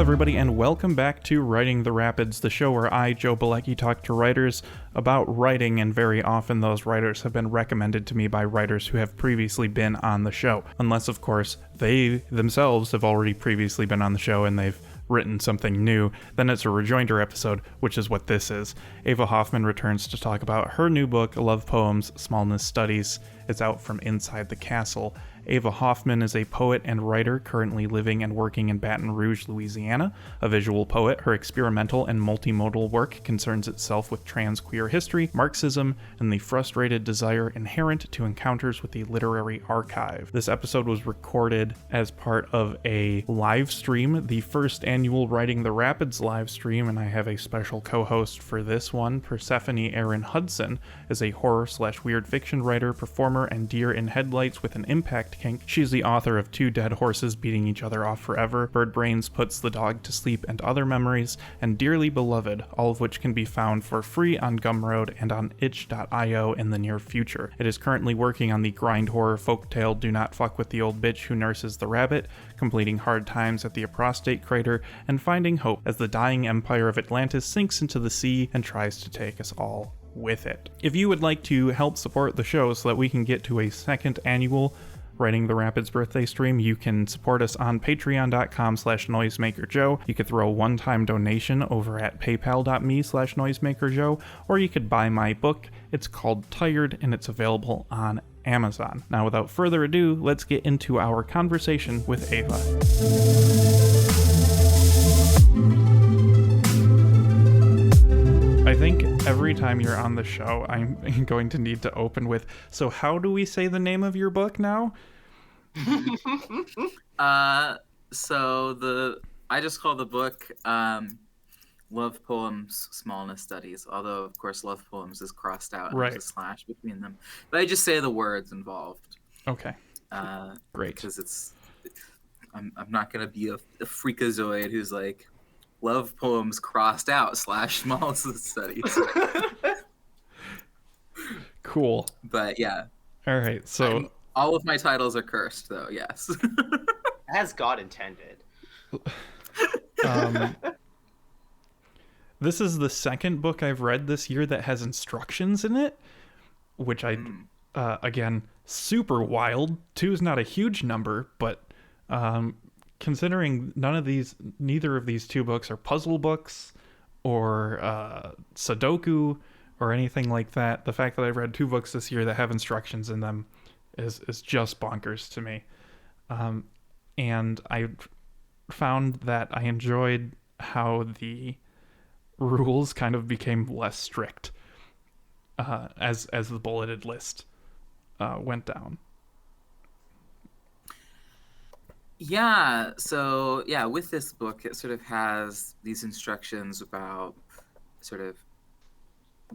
everybody, and welcome back to Writing the Rapids, the show where I, Joe Bielecki, talk to writers about writing, and very often those writers have been recommended to me by writers who have previously been on the show. Unless, of course, they themselves have already previously been on the show and they've written something new, then it's a Rejoinder episode, which is what this is. Ava Hofmann returns to talk about her new book, Love Poems, Smallness Studies. It's out from Inside the Castle. Ava Hofmann is a poet and writer currently living and working in Baton Rouge, Louisiana. A visual poet, her experimental and multimodal work concerns itself with trans queer history, Marxism, and the frustrated desire inherent to encounters with the literary archive. This episode was recorded as part of a live stream, the first annual Writing the Rapids live stream, and I have a special co-host for this one. Persephone Erin Hudson is a horror/weird fiction writer, performer, and deer in headlights with an impact kink. She's the author of Two Dead Horses Beating Each Other Off Forever, Bird Brains Puts the Dog to Sleep and Other Memories, and Dearly Beloved, all of which can be found for free on Gumroad and on itch.io in the near future. It is currently working on the grind horror folktale Do Not Fuck with the Old Bitch Who Nurses the Rabbit, completing Hard Times at the Prostate Crater, and finding hope as the dying empire of Atlantis sinks into the sea and tries to take us all with it. If you would like to help support the show so that we can get to a second annual Writing the Rapids birthday stream, you can support us on patreon.com/noisemakerjoe. You could throw a one-time donation over at paypal.me/noisemakerjoe, or you could buy my book. It's called Tired, and it's available on Amazon. Now, without further ado, let's get into our conversation with Ava. I think every time you're on the show, I'm going to need to open with, so how do we say the name of your book now? I just call the book Love Poems, Smallness Studies, although, of course, Love Poems is crossed out and there's a slash between them. But I just say the words involved. Okay. Great. Because I'm not going to be a freakazoid who's like, Love Poems crossed out / Smallness Studies. Cool. But yeah. All right. So all of my titles are cursed, though. Yes. As God intended. This is the second book I've read this year that has instructions in it, which again, super wild. 2 is not a huge number, but considering neither of these 2 books are puzzle books or Sudoku or anything like that, the fact that I've read 2 books this year that have instructions in them is just bonkers to me. And I found that I enjoyed how the rules kind of became less strict as the bulleted list went down. Yeah, so with this book, it sort of has these instructions about sort of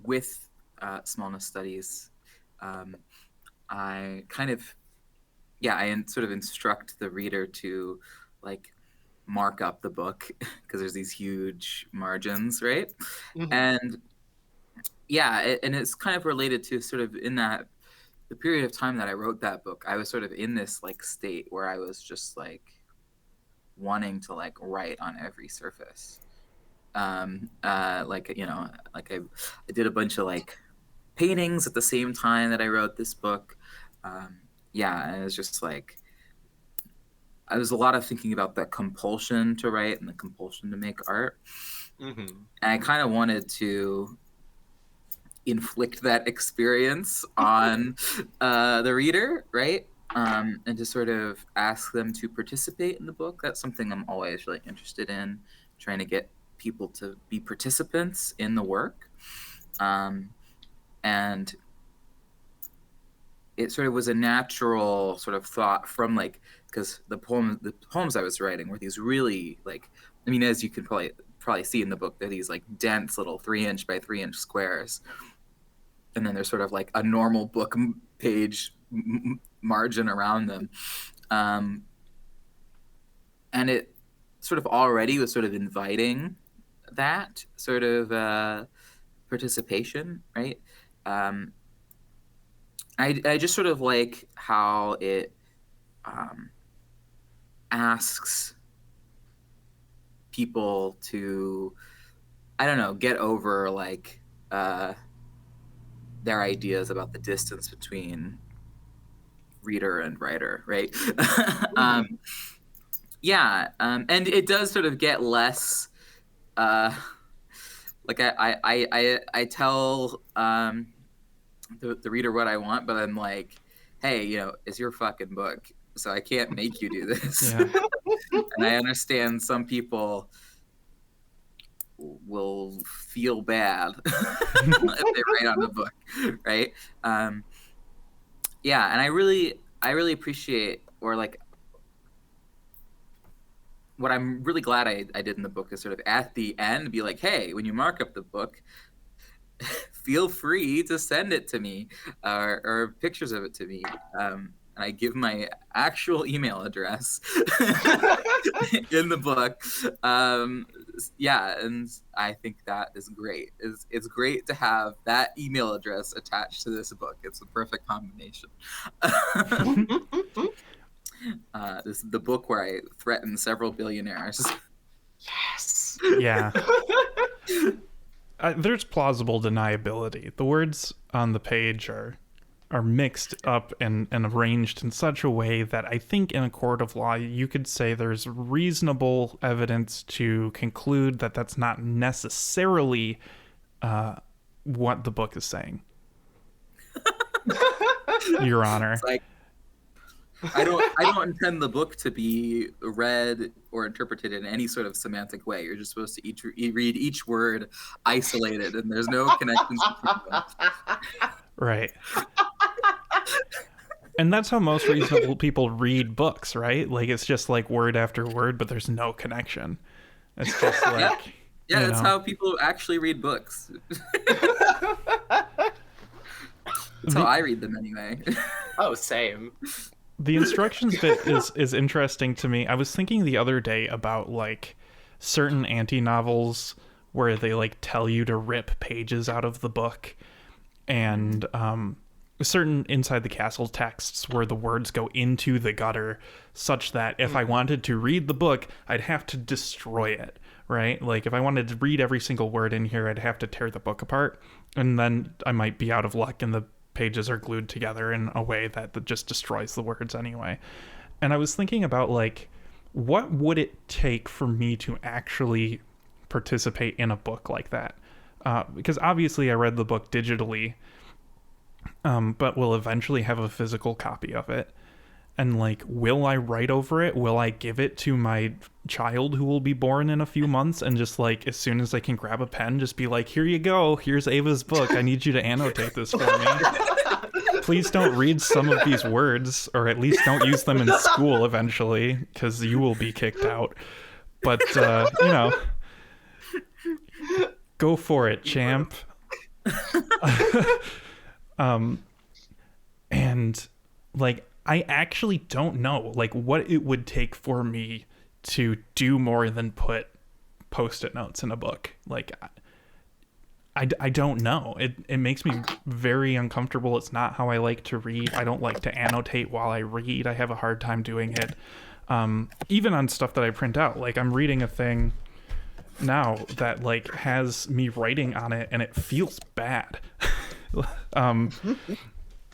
with smallness studies. I kind of, sort of instruct the reader to like mark up the book because there's these huge margins, right? Mm-hmm. And and it's kind of related to sort of in that the period of time that I wrote that book, I was sort of in this like state where I was just like wanting to like write on every surface. I did a bunch of like paintings at the same time that I wrote this book. And it was just like, I was a lot of thinking about the compulsion to write and the compulsion to make art. Mm-hmm. And I kind of wanted to inflict that experience on the reader, right? And to sort of ask them to participate in the book. That's something I'm always really interested in, trying to get people to be participants in the work. And it sort of was a natural sort of thought from like, because the poems I was writing were these really like, I mean, as you can probably see in the book, they're these like dense little 3-inch by 3-inch squares. And then there's sort of like a normal book page margin around them. And it sort of already was sort of inviting that sort of participation, right? I just sort of like how it asks people to, I don't know, get over like their ideas about the distance between reader and writer, right? And it does sort of get less like I tell the reader what I want, but I'm like, hey, it's your fucking book, so I can't make you do this. Yeah. And I understand some people will feel bad if they write on the book, right? And I really appreciate, or like, what I'm really glad I did in the book is sort of at the end be like, hey, when you mark up the book, feel free to send it to me, or pictures of it to me. And I give my actual email address in the book. And I think that is great. It's great to have that email address attached to this book. It's the perfect combination. This is the book where I threaten several billionaires. Yes. Yeah. There's plausible deniability. The words on the page are mixed up and arranged in such a way that I think in a court of law you could say there's reasonable evidence to conclude that that's not necessarily what the book is saying. Your Honor. It's like, I don't intend the book to be read or interpreted in any sort of semantic way. You're just supposed to read each word isolated, and there's no connections between them. Right. And that's how most reasonable people read books, right? Like, it's just like word after word, but there's no connection. It's just like... Yeah, that's how people actually read books. That's how I read them anyway. Oh, same. The instructions bit is interesting to me. I was thinking the other day about like certain anti-novels where they like tell you to rip pages out of the book, and certain Inside the Castle texts where the words go into the gutter such that if I wanted to read the book, I'd have to destroy it, right? Like if I wanted to read every single word in here, I'd have to tear the book apart, and then I might be out of luck and the pages are glued together in a way that just destroys the words anyway. And I was thinking about like, what would it take for me to actually participate in a book like that? Because obviously I read the book digitally, but will eventually have a physical copy of it. And like, will I write over it? Will I give it to my child who will be born in a few months and just like, as soon as I can grab a pen, just be like, here you go. Here's Ava's book. I need you to annotate this for me. Please don't read some of these words, or at least don't use them in school eventually, because you will be kicked out. But, go for it, champ. And like, I actually don't know like what it would take for me to do more than put post-it notes in a book. Like, I don't know. It makes me very uncomfortable. It's not how I like to read. I don't like to annotate while I read. I have a hard time doing it. Even on stuff that I print out. Like, I'm reading a thing now that like has me writing on it and it feels bad.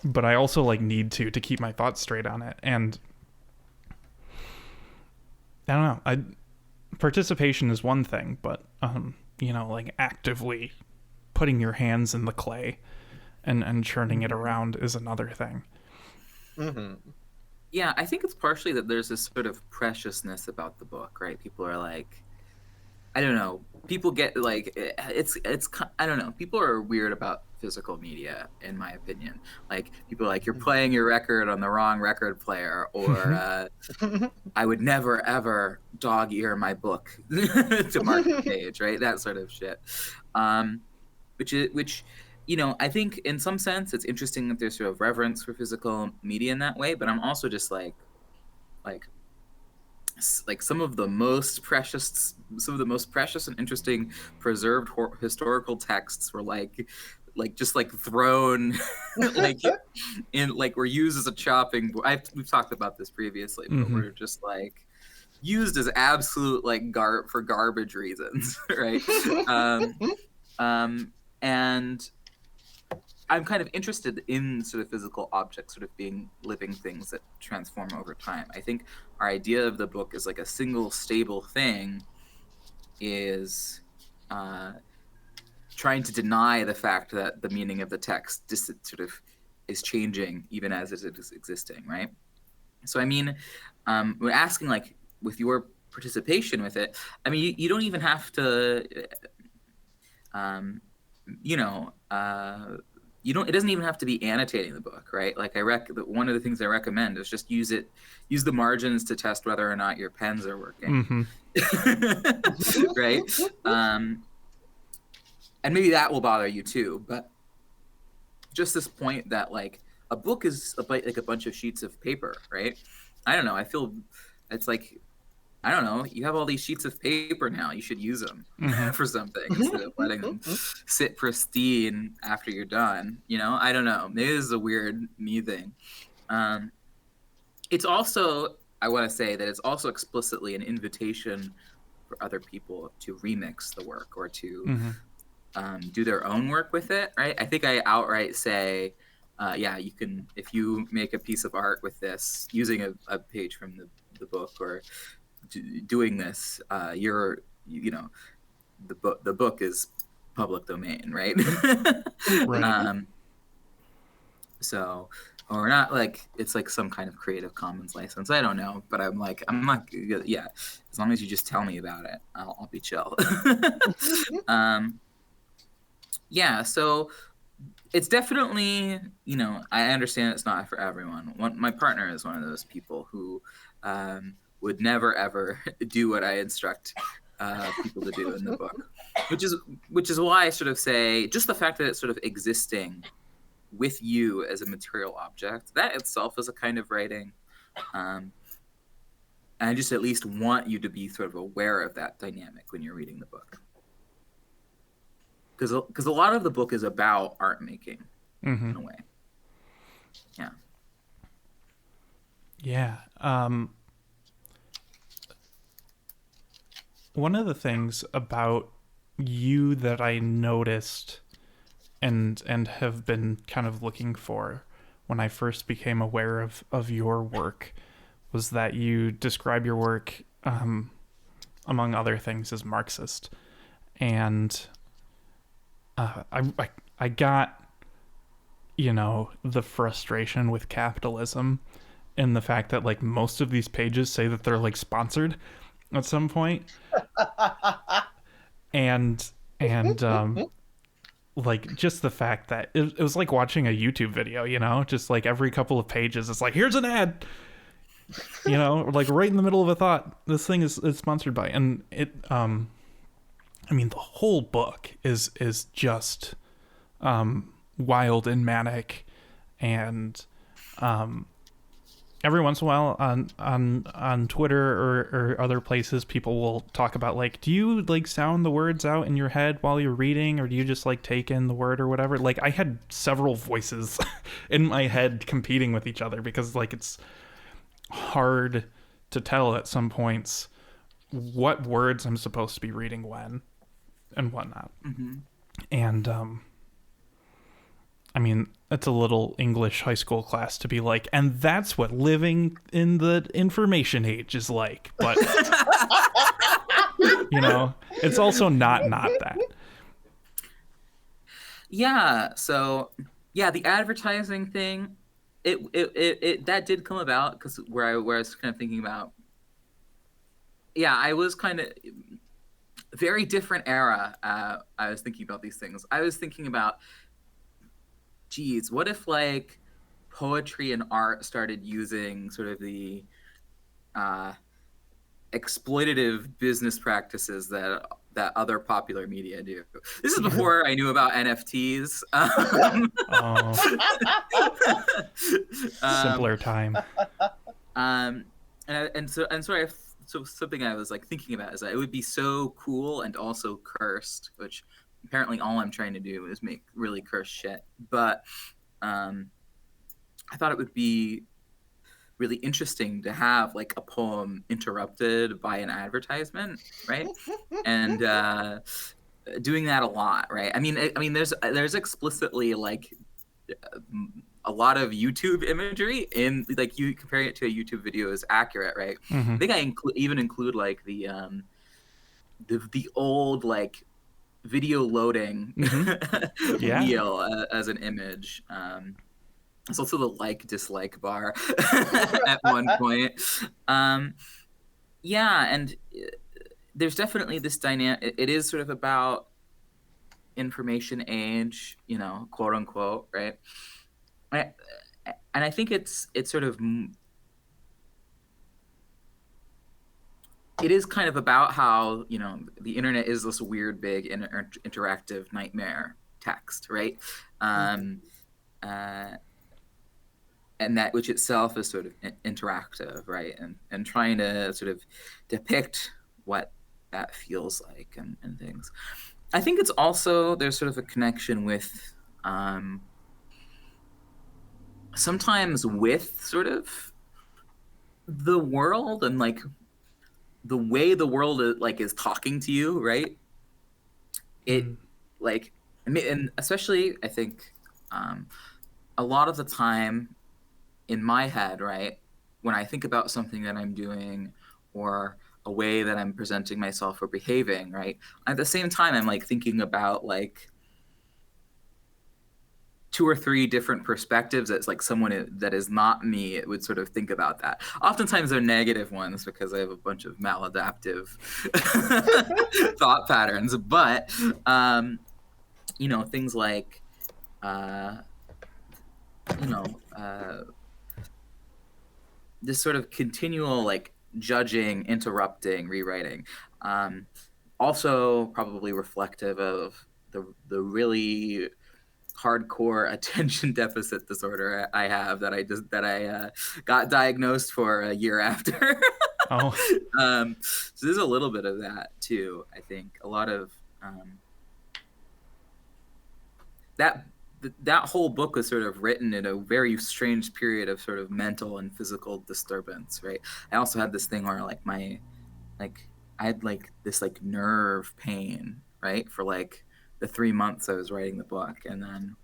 But I also like need to keep my thoughts straight on it. And I don't know. Participation is one thing, but like actively putting your hands in the clay and churning it around is another thing. Mm-hmm. Yeah, I think it's partially that there's this sort of preciousness about the book, right? People are like, I don't know. People get like, it's I don't know. People are weird about physical media, in my opinion. Like, people are like, you're playing your record on the wrong record player, or I would never ever dog ear my book to mark the page, right? That sort of shit. Which I think in some sense it's interesting that there's sort of reverence for physical media in that way, but I'm also just like some of the most precious and interesting preserved historical texts were like just like thrown like in, like, were used as a chopping board. We've talked about this previously, but we're just like used as absolute like for garbage reasons, right? And I'm kind of interested in sort of physical objects sort of being living things that transform over time. I think our idea of the book is like a single stable thing is trying to deny the fact that the meaning of the text sort of is changing even as it is existing, right? So I mean, we're asking like with your participation with it, I mean, you don't even have to, you know, you don't. It doesn't even have to be annotating the book, right? Like one of the things I recommend is just use the margins to test whether or not your pens are working, right? And maybe that will bother you too. But just this point that like a book is like a bunch of sheets of paper, right? I don't know. I feel it's like, I don't know. You have all these sheets of paper now. You should use them for something instead of letting them sit pristine after you're done. You know, I don't know. Maybe this is a weird me thing. It's also, I want to say that it's also explicitly an invitation for other people to remix the work or to do their own work with it, right? I think I outright say, yeah, you can, if you make a piece of art with this using a page from the book or doing this, the book is public domain, right? Right. So, or not like it's like some kind of Creative Commons license. I don't know, but I'm not. Yeah, as long as you just tell me about it, I'll be chill. Yeah, so it's definitely, I understand it's not for everyone. My partner is one of those people who would never ever do what I instruct people to do in the book, which is why I sort of say just the fact that it's sort of existing with you as a material object, that itself is a kind of writing. And I just at least want you to be sort of aware of that dynamic when you're reading the book. Because a lot of the book is about art making in a way. Yeah. Yeah. One of the things about you that I noticed and have been kind of looking for when I first became aware of your work was that you describe your work, among other things, as Marxist. And I got, the frustration with capitalism and the fact that like most of these pages say that they're like sponsored at some point. and like just the fact that it was like watching a YouTube video, just like every couple of pages it's like, here's an ad, like right in the middle of a thought, this thing is sponsored by, and it I mean, the whole book is just wild and manic, and every once in a while on Twitter or other places, people will talk about like, do you like sound the words out in your head while you're reading, or do you just like take in the word or whatever? Like, I had several voices in my head competing with each other because like it's hard to tell at some points what words I'm supposed to be reading when and whatnot. And I mean, it's a little English high school class to be like, and that's what living in the information age is like. But it's also not that. Yeah. So yeah, the advertising thing, it that did come about because where I was kind of thinking about. Yeah, I was kind of very different era. I was thinking about these things. I was thinking about, geez, what if like poetry and art started using sort of the exploitative business practices that other popular media do. This is before I knew about NFTs. Simpler time. So something I was like thinking about is that it would be so cool and also cursed, which apparently all I'm trying to do is make really cursed shit. But I thought it would be really interesting to have like a poem interrupted by an advertisement, right? And doing that a lot, right? I mean, there's explicitly like a lot of YouTube imagery in like you comparing it to a YouTube video is accurate, right? Mm-hmm. I think I even include like the old like video loading Yeah. wheel as an image. It's also the like dislike bar at one point. Yeah, and there's definitely this dynamic. It is sort of about information age, you know, quote unquote, right? And I think it's sort of it is kind of about how, you know, the internet is this weird big interactive nightmare text, right? And that which itself is sort of interactive, right? And trying to sort of depict what that feels like and things. I think it's also there's sort of a connection with sometimes with sort of the world and like the way the world is talking to you, right? It like I mean, and especially I think a lot of the time in my head, right, when I think about something that I'm doing or a way that I'm presenting myself or behaving, right, at the same time I'm like thinking about like 2 or 3 different perspectives that's like someone that is not me would sort of think about that. Oftentimes they're negative ones because I have a bunch of maladaptive thought patterns, but you know, things like you know, this sort of continual like judging, interrupting, rewriting. Also probably reflective of the really hardcore attention deficit disorder I have that I got diagnosed for a year after. Oh. So there's a little bit of that too. I think a lot of that whole book was sort of written in a very strange period of sort of mental and physical disturbance, right? I also had this thing where like I had like this like nerve pain, right, for like the 3 months I was writing the book, and then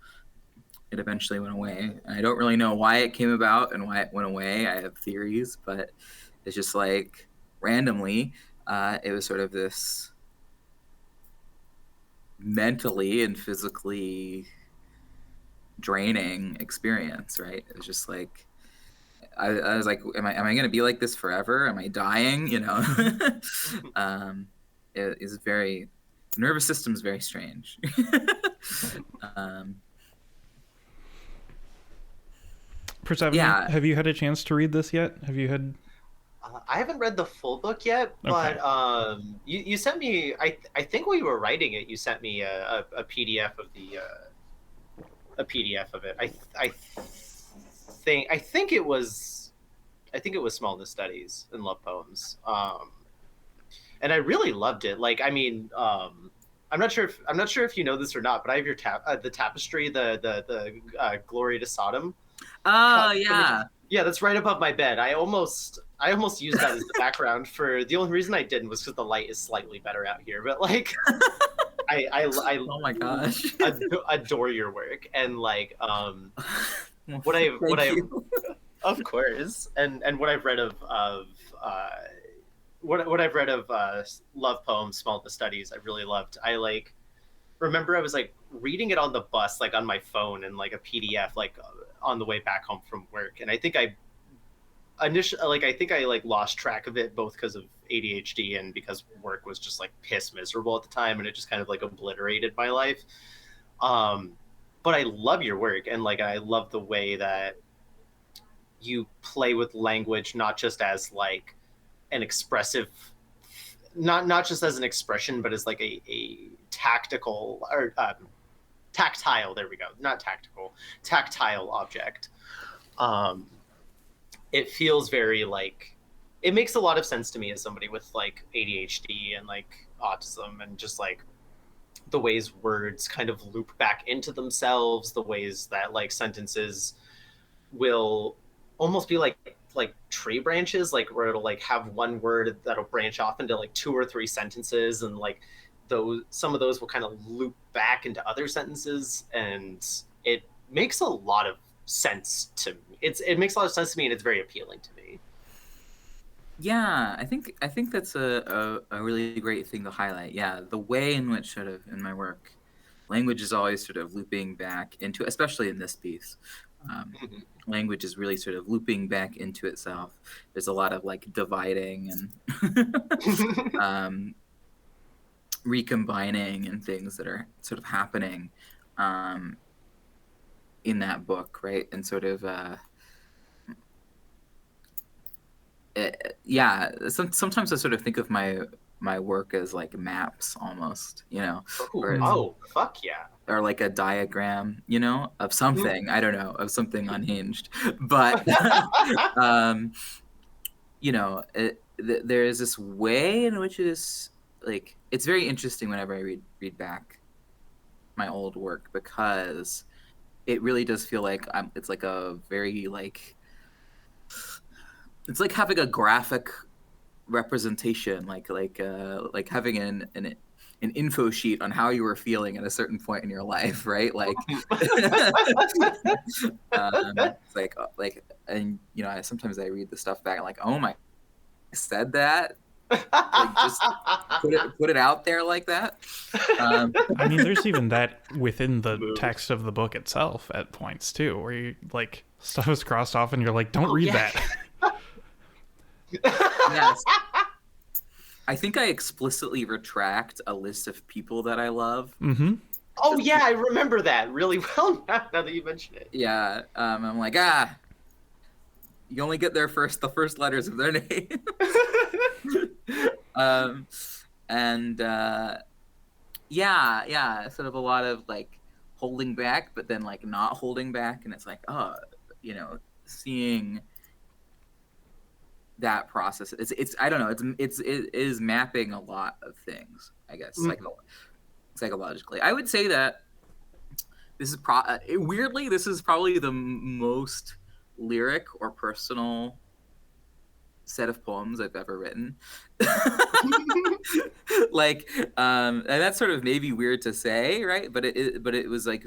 it eventually went away. And I don't really know why it came about and why it went away. I have theories, but it's just like randomly, it was sort of this mentally and physically draining experience, right? It was just like I was like, am I going to be like this forever? Am I dying? You know, it is very nervous system is very strange. Persephone, Yeah. have you had a chance to read this yet? Have you had? I haven't read the full book yet, but you sent me. I think while you were writing it, you sent me a PDF of the a PDF of it. I think it was Smallness Studies and Love Poems, and I really loved it. Like, I mean, I'm not sure if you know this or not, but I have your the tapestry, the Glory to Sodom. Oh yeah. Yeah, that's right above my bed. I almost used that as the background for the only reason I didn't was because the light is slightly better out here. But like, I oh my gosh, adore your work, and like what of course, and what I've read of what I've read of Love Poems, Smallness Studies, I really loved. I like remember I was like reading it on the bus, like on my phone, and like a PDF, like on the way back home from work, and I think I lost track of it both because of ADHD and because work was just like piss miserable at the time, and it just kind of like obliterated my life. But I love your work, and like I love the way that you play with language, not just as like an expressive, not just as an expression, but as like a tactical or tactile. There we go. Not tactical, tactile object. It feels very like it makes a lot of sense to me as somebody with like ADHD and like autism, and just like the ways words kind of loop back into themselves, the ways that like sentences will almost be like like tree branches, like where it'll like have one word that'll branch off into like 2 or 3 sentences, and like some of those will kind of loop back into other sentences, and it makes a lot of sense to me. It makes a lot of sense to me, and it's very appealing to me. Yeah, I think that's a really great thing to highlight. Yeah, the way in which sort of in my work, language is always sort of looping back into, especially in this piece, language is really sort of looping back into itself. There's a lot of like dividing and recombining and things that are sort of happening in that book, right? And sort of sometimes I sort of think of my work as like maps almost, you know. Oh, fuck yeah. Or like a diagram, you know, of something. I don't know, of something unhinged. But you know, there is this way in which it is like, it's very interesting whenever I read back my old work, because it really does feel like it's like a very like, it's like having a graphic representation, like having an info sheet on how you were feeling at a certain point in your life, right? Like, it's like, and you know, sometimes I read the stuff back and like, oh my, I said that. Like, just put it out there like that. I mean, there's even that within the text of the book itself at points too, where you like stuff is crossed off and you're like, don't read that. Yes. I think I explicitly retract a list of people that I love. Mm-hmm. Oh yeah, I remember that really well now that you mention it. Yeah, I'm like, you only get the first letters of their name. And yeah, sort of a lot of like holding back, but then like not holding back, and it's like, you know, seeing that process. It's I don't know. It is mapping a lot of things, I guess, psychologically. I would say that this is weirdly, this is probably the most lyric or personal set of poems I've ever written. Like, and that's sort of maybe weird to say, right? But it was like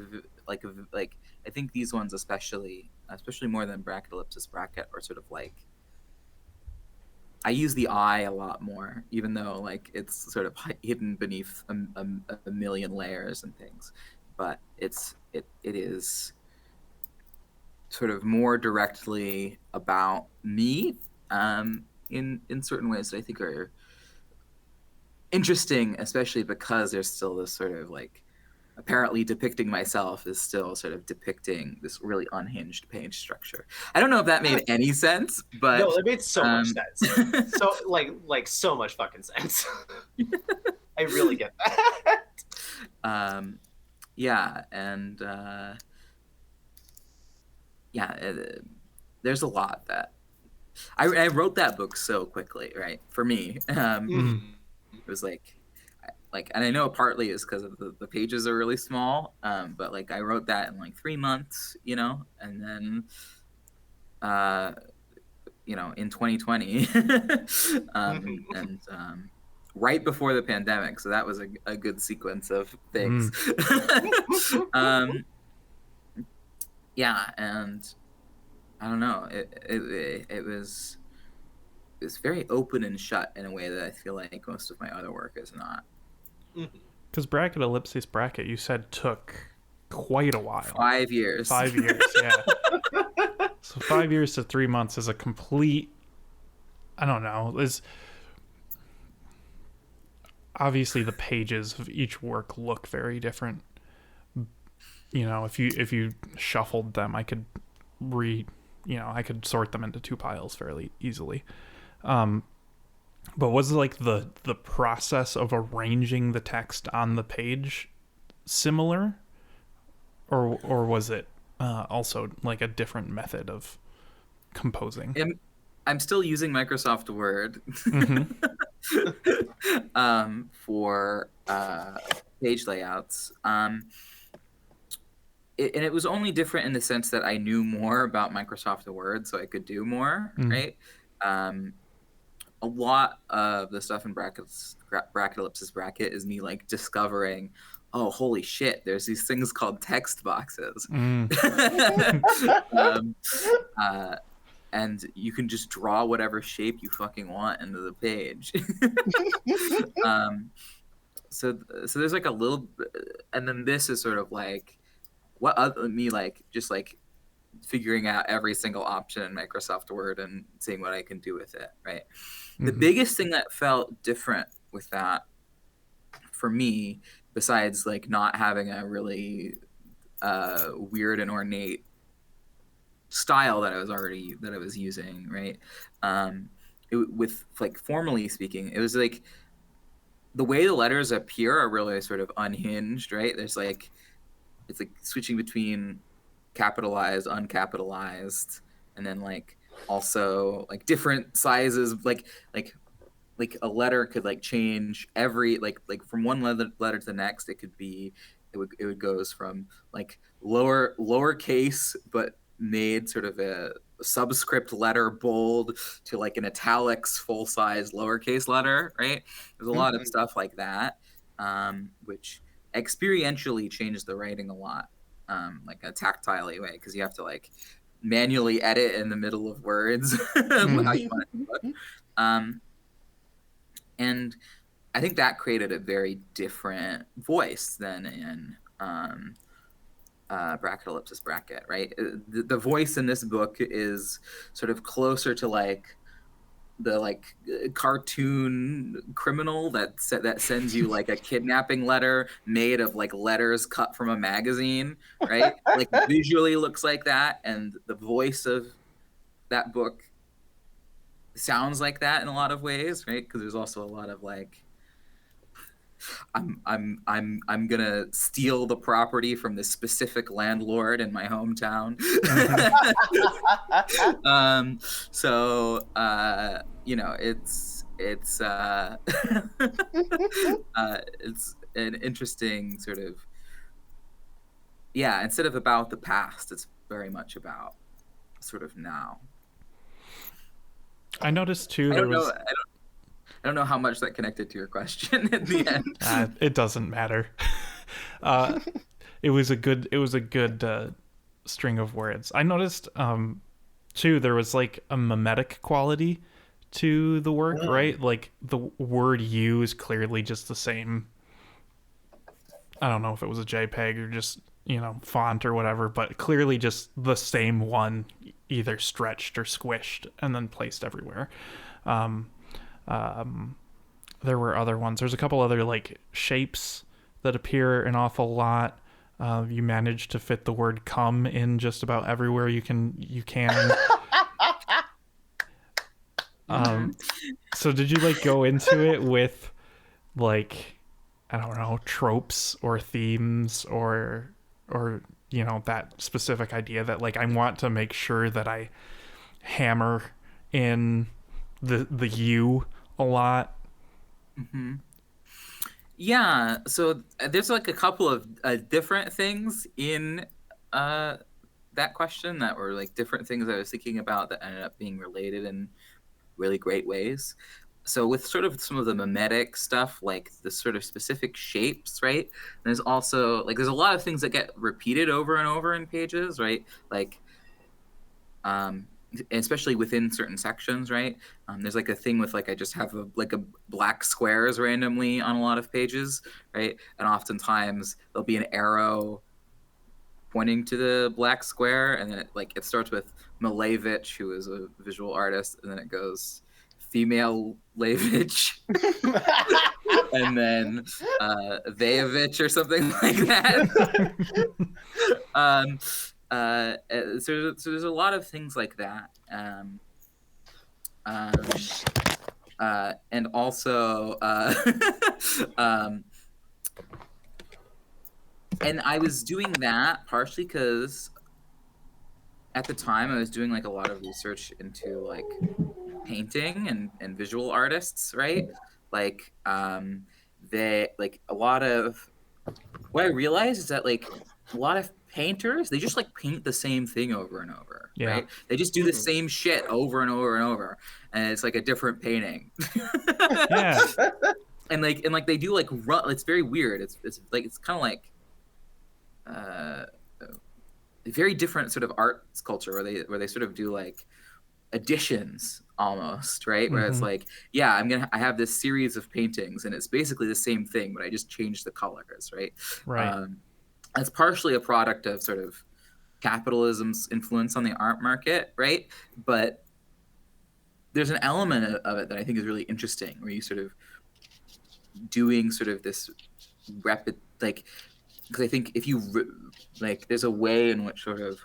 I think these ones especially more than bracket, ellipsis, bracket, are sort of like, I use the I a lot more, even though like it's sort of hidden beneath a million layers and things. But it is sort of more directly about me, in certain ways that I think are interesting, especially because there's still this sort of like, apparently depicting myself is still sort of depicting this really unhinged page structure. I don't know if that made any sense, but no, that made so much sense. So like so much fucking sense. I really get that. Yeah, and there's a lot that I wrote that book so quickly, right? For me, it was like, and I know partly is because of the pages are really small, but like I wrote that in like 3 months, you know, and then, you know, in 2020, and right before the pandemic, so that was a good sequence of things. Yeah, and I don't know, it was very open and shut in a way that I feel like most of my other work is not. Because bracket, ellipsis, bracket, you said took quite a while. 5 years. 5 years, yeah. So 5 years to 3 months is a complete, I don't know, is obviously the pages of each work look very different. You know, if you shuffled them, I could I could sort them into 2 piles fairly easily. But was like the process of arranging the text on the page similar, or was it also like a different method of composing? I'm still using Microsoft Word for page layouts. and it was only different in the sense that I knew more about Microsoft Word, so I could do more, right? A lot of the stuff in Bracket Ellipsis Bracket is me like discovering, oh, holy shit, there's these things called text boxes. And you can just draw whatever shape you fucking want into the page. So there's like a little, and then this is sort of like what other me like just like figuring out every single option in Microsoft Word and seeing what I can do with it, right? The biggest thing that felt different with that for me, besides like not having a really weird and ornate style that I was using, right? With like formally speaking, it was like the way the letters appear are really sort of unhinged, right? There's like it's like switching between capitalized, uncapitalized, and then like also like different sizes, like a letter could like change every like from one letter to the next. It could be it would goes from like lowercase but made sort of a subscript letter bold to like an italics full size lowercase letter, right? There's a lot of stuff like that, which experientially changed the writing a lot, like a tactile way, because you have to like manually edit in the middle of words how you want it to look. And I think that created a very different voice than in Bracket Ellipsis Bracket, right? The voice in this book is sort of closer to like the like cartoon criminal that sends you like a kidnapping letter made of like letters cut from a magazine, right? Like visually looks like that, and the voice of that book sounds like that in a lot of ways, right? Because there's also a lot of like I'm gonna steal the property from this specific landlord in my hometown. You know, it's it's an interesting sort of, yeah, instead of about the past, it's very much about sort of now. I noticed too I don't know how much that connected to your question at the end. It doesn't matter. It was a good string of words. I noticed too there was like a mimetic quality to the work, right? Like the word "you" is clearly just the same. I don't know if it was a JPEG or just, you know, font or whatever, but clearly just the same one, either stretched or squished and then placed everywhere. There were other ones. There's a couple other like shapes that appear an awful lot. You managed to fit the word "come" in just about everywhere you can. So did you like go into it with like, I don't know, tropes or themes or you know, that specific idea that like I want to make sure that I hammer in the "you" a lot? Yeah, so there's like a couple of different things in that question that were like different things I was thinking about that ended up being related in really great ways. So with sort of some of the mimetic stuff, like the sort of specific shapes, right? There's also like there's a lot of things that get repeated over and over in pages, right? Like especially within certain sections, right? There's like a thing with like I just have a black squares randomly on a lot of pages, right? And oftentimes there'll be an arrow pointing to the black square, and then it starts with Malevich, who is a visual artist, and then it goes female Levich, and then Vejevich or something like that. So there's a lot of things like that, and also and I was doing that partially because at the time I was doing like a lot of research into like painting and visual artists, right? Like they like a lot of what I realized is that like a lot of painters, they just like paint the same thing over and over, Yeah. right? They just do the same shit over and over and over, and it's like a different painting. Yeah. and like they do like run. It's very weird. It's like it's kind of like a very different sort of art culture where they sort of do like additions almost, right? Where it's like, yeah, I have this series of paintings and it's basically the same thing, but I just changed the colors, right? Right. It's partially a product of sort of capitalism's influence on the art market, right? But there's an element of it that I think is really interesting, where you sort of doing sort of this rapid, like, because I think if you like, there's a way in which sort of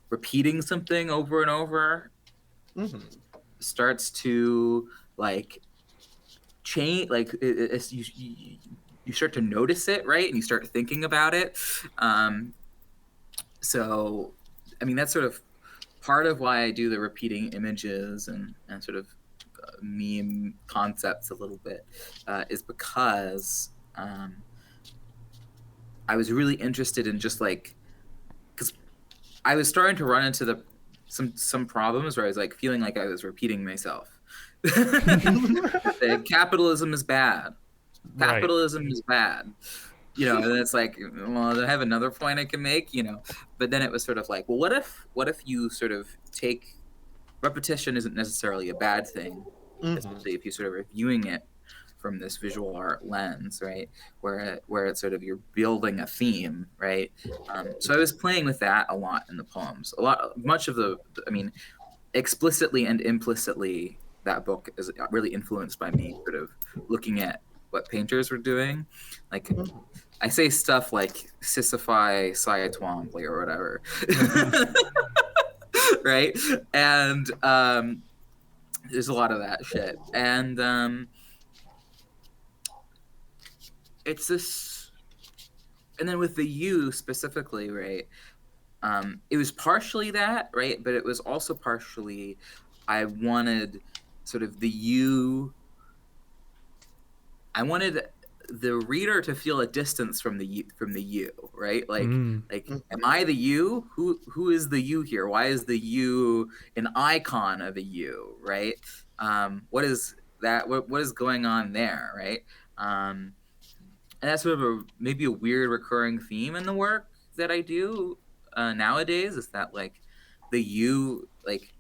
repeating something over and over starts to like change, like it's, you start to notice it, right? And you start thinking about it. So, I mean, that's sort of part of why I do the repeating images and sort of meme concepts a little bit, is because I was really interested in just like, because I was starting to run into some problems where I was like feeling like I was repeating myself. Capitalism is bad. Capitalism is bad. You know, and it's like, well, I have another point I can make, you know. But then it was sort of like, well, what if you sort of take repetition isn't necessarily a bad thing, especially if you sort of are viewing it from this visual art lens, right? Where it's sort of, you're building a theme, right? So I was playing with that a lot in the poems. Much of I mean, explicitly and implicitly, that book is really influenced by me sort of looking at what painters were doing. Like, I say stuff like Sisyphi, Sia Twombly, or whatever. Right? And there's a lot of that shit. And it's this, and then with the you specifically, right? It was partially that, right? But it was also partially, I wanted sort of the you, I wanted the reader to feel a distance from the you, right? Like, am I the you? Who is the you here? Why is the you an icon of a you, right? What is that? What is going on there, right? And that's sort of maybe a weird recurring theme in the work that I do nowadays, is that like the you, like,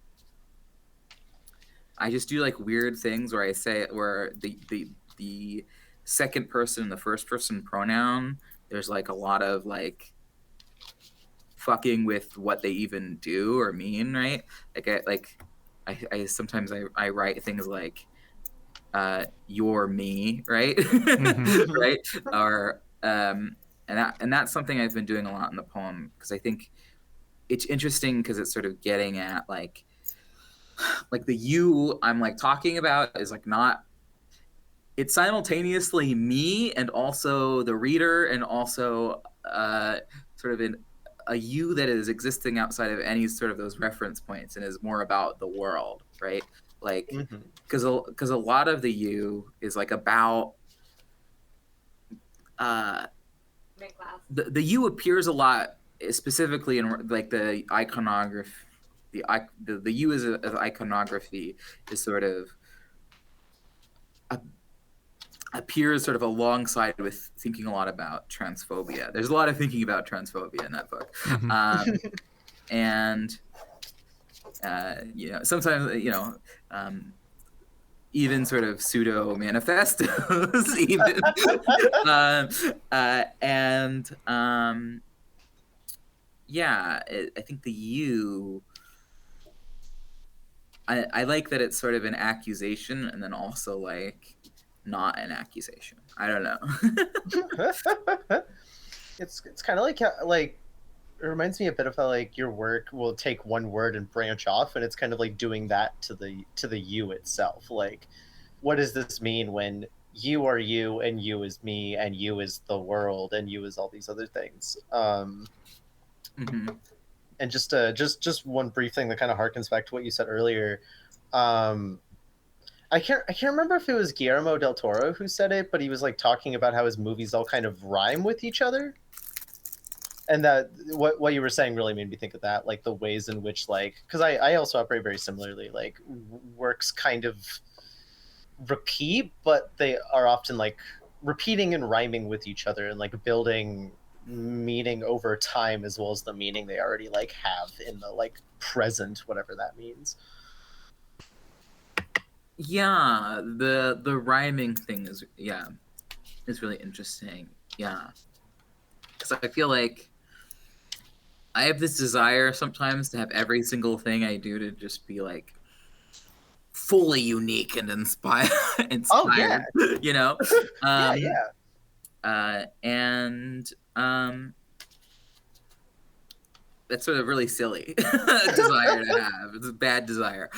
I just do like weird things where I say, where the second person and the first person pronoun, there's like a lot of like fucking with what they even do or mean, right? I sometimes I write things like you're me, right? Right? Or and that's something I've been doing a lot in the poem, because I think it's interesting, because it's sort of getting at like the you I'm like talking about is like not, it's simultaneously me and also the reader, and also sort of a you that is existing outside of any sort of those reference points, and is more about the world, right? Like, because a lot of the you is like about the you appears a lot, specifically in like the iconography. The you as iconography is sort of appears sort of alongside with thinking a lot about transphobia. There's a lot of thinking about transphobia in that book. And you know, sometimes, you know, even sort of pseudo manifestos, even. Yeah, I think the you, I like that it's sort of an accusation, and then also like not an accusation. I don't know. It's kind of like it reminds me a bit of how like your work will take one word and branch off, and it's kind of like doing that to the you itself. Like, what does this mean when you are you, and you is me, and you is the world, and you is all these other things? And just one brief thing that kind of harkens back to what you said earlier. I can't remember if it was Guillermo del Toro who said it, but he was like talking about how his movies all kind of rhyme with each other. And that what you were saying really made me think of that, like the ways in which, like, because I also operate very similarly, like works kind of repeat, but they are often like repeating and rhyming with each other and like building meaning over time as well as the meaning they already like have in the like present, whatever that means. Yeah, the rhyming thing is really interesting. Yeah, because I feel like I have this desire sometimes to have every single thing I do to just be like fully unique and inspired. Oh yeah, You know. yeah. And that's sort of really silly desire to have. It's a bad desire.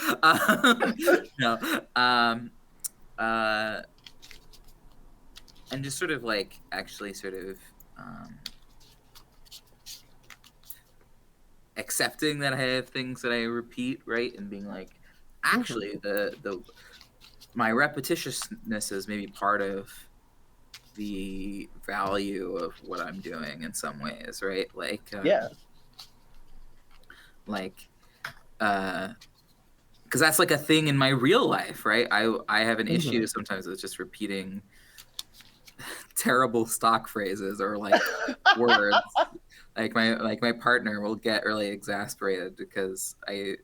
No. And just sort of like actually sort of accepting that I have things that I repeat, right? And being like, actually, the my repetitiousness is maybe part of the value of what I'm doing in some ways, right? Like, because that's like a thing in my real life, right? I have an issue sometimes with just repeating terrible stock phrases or like words. Like my partner will get really exasperated because I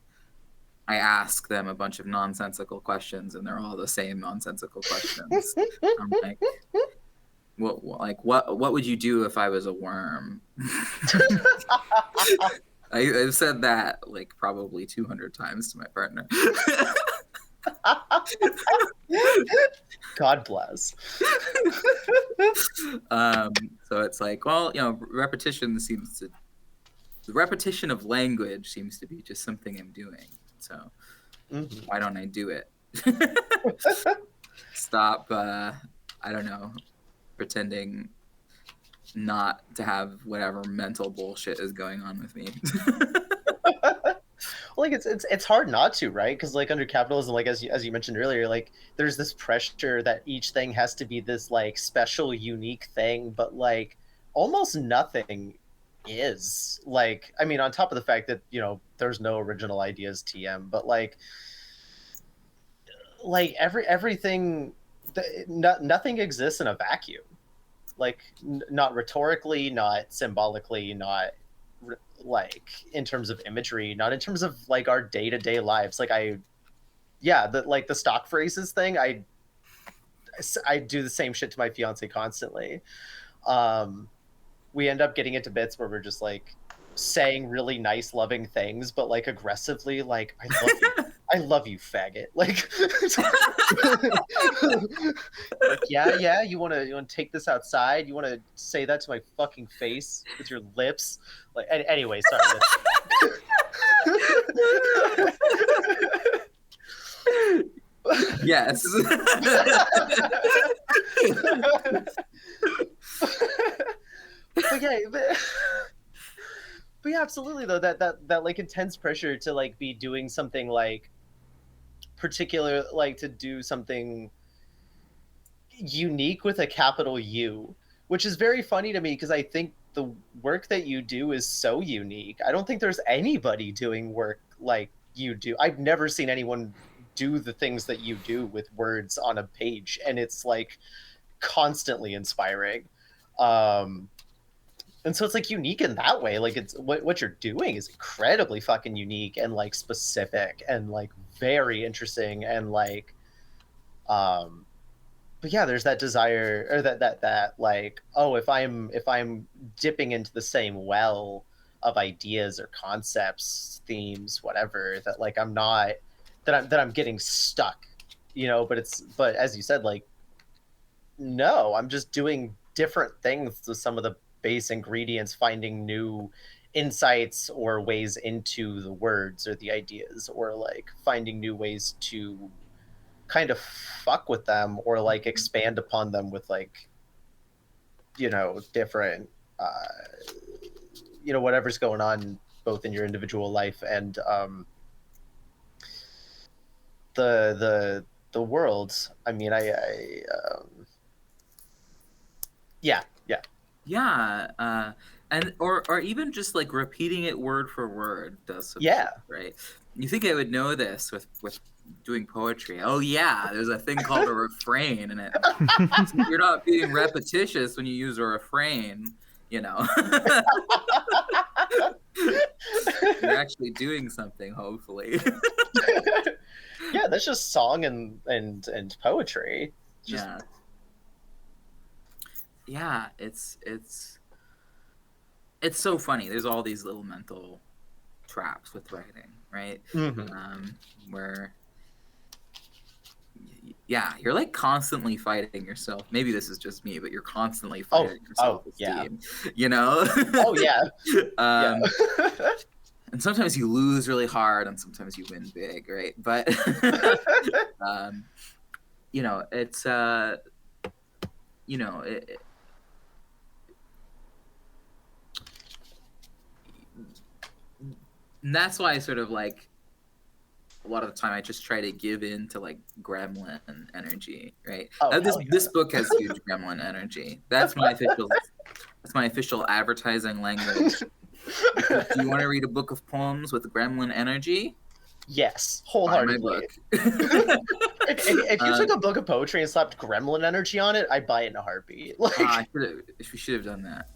ask them a bunch of nonsensical questions and they're all the same nonsensical questions. I'm like, what would you do if I was a worm? I've said that like probably 200 times to my partner. God bless. So it's like, well, you know, the repetition of language seems to be just something I'm doing. So why don't I do it? Stop, I don't know, pretending not to have whatever mental bullshit is going on with me. Like it's hard not to, right? Because like under capitalism, like as you mentioned earlier, like there's this pressure that each thing has to be this like special, unique thing, but like almost nothing is. Like, I mean, on top of the fact that, you know, there's no original ideas TM, but like everything, nothing exists in a vacuum. Like not rhetorically, not symbolically, not like in terms of imagery, not in terms of like our day-to-day lives. Like the stock phrases thing, I do the same shit to my fiance constantly. We end up getting into bits where we're just like saying really nice loving things but like aggressively, like I love you faggot, like, like yeah, you want to take this outside, you want to say that to my fucking face with your lips, like, anyway, sorry. Yes. But yeah, absolutely though, that like intense pressure to like be doing something like particular, like to do something unique with a capital U, which is very funny to me because I think the work that you do is so unique. I don't think there's anybody doing work like you do. I've never seen anyone do the things that you do with words on a page, and it's like constantly inspiring. And so it's like unique in that way. Like it's what you're doing is incredibly fucking unique and like specific and like very interesting and like but yeah, there's that desire, or that like, oh, if I'm dipping into the same well of ideas or concepts, themes, whatever, that like I'm not, that I'm getting stuck, you know. But as you said, like, no, I'm just doing different things with some of the base ingredients, finding new insights or ways into the words or the ideas, or like finding new ways to kind of fuck with them or like expand upon them with like, you know, different you know, whatever's going on both in your individual life and the world. I mean, Yeah, And or even just like repeating it word for word does some Yeah. shit, right? You think I would know this with doing poetry? Oh yeah, there's a thing called a refrain, and you're not being repetitious when you use a refrain. You know, you're actually doing something. Hopefully, Yeah, that's just song and poetry. Just... yeah. It's so funny. There's all these little mental traps with writing, right? Where you're like constantly fighting yourself. Maybe this is just me, but you're constantly fighting your self-esteem. You know? Oh yeah. And sometimes you lose really hard, and sometimes you win big, right? But you know, it's you know, and that's why I sort of like a lot of the time I just try to give in to like gremlin energy, right? This book has huge gremlin energy. That's my official advertising language. Do you want to read a book of poems with gremlin energy? Yes, wholeheartedly. If you took a book of poetry and slapped gremlin energy on it, I'd buy it in a heartbeat. Like, we should have done that.